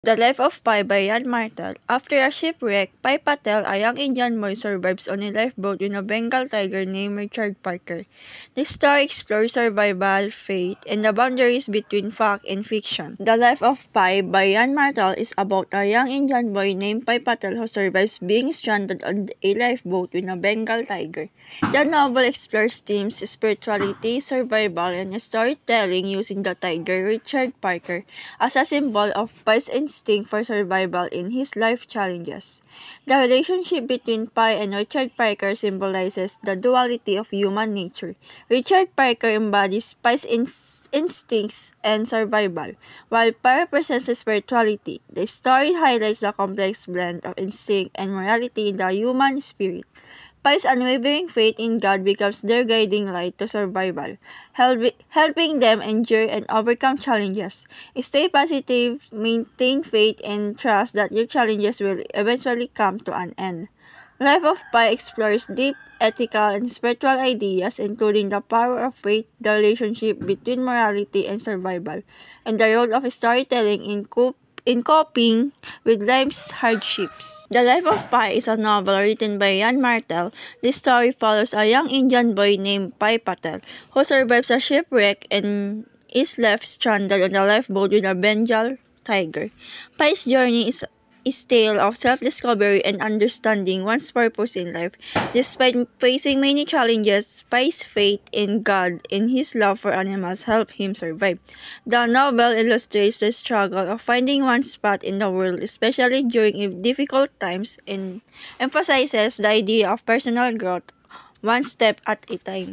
The Life of Pai by Jan Martel. After a shipwreck, Pai Patel, a young Indian boy, survives on a lifeboat with a Bengal tiger named Richard Parker. This story explores survival, fate, and the boundaries between fact and fiction. The Life of Pai by Jan Martel is about a young Indian boy named Pai Patel who survives being stranded on a lifeboat with a Bengal tiger. The novel explores themes spirituality, survival, and storytelling using the tiger Richard Parker as a symbol of Pai's instinct for survival in his life challenges. The relationship between Pai and Richard Parker symbolizes the duality of human nature. Richard Parker embodies Pai's instincts and survival, while Pai represents spirituality. The story highlights the complex blend of instinct and morality in the human spirit. Pai's unwavering faith in God becomes their guiding light to survival, helping them endure and overcome challenges. Stay positive, maintain faith, and trust that your challenges will eventually come to an end. Life of Pai explores deep ethical and spiritual ideas, including the power of faith, the relationship between morality and survival, and the role of storytelling in coping with life's hardships. The Life of Pai is a novel written by Jan Martel. This story follows a young Indian boy named Pai Patel who survives a shipwreck and is left stranded on a lifeboat with a Bengal tiger. Pai's journey is tale of self-discovery and understanding one's purpose in life. Despite facing many challenges, Pai's faith in God and his love for animals help him survive. The novel illustrates the struggle of finding one's path in the world, especially during difficult times, and emphasizes the idea of personal growth, one step at a time.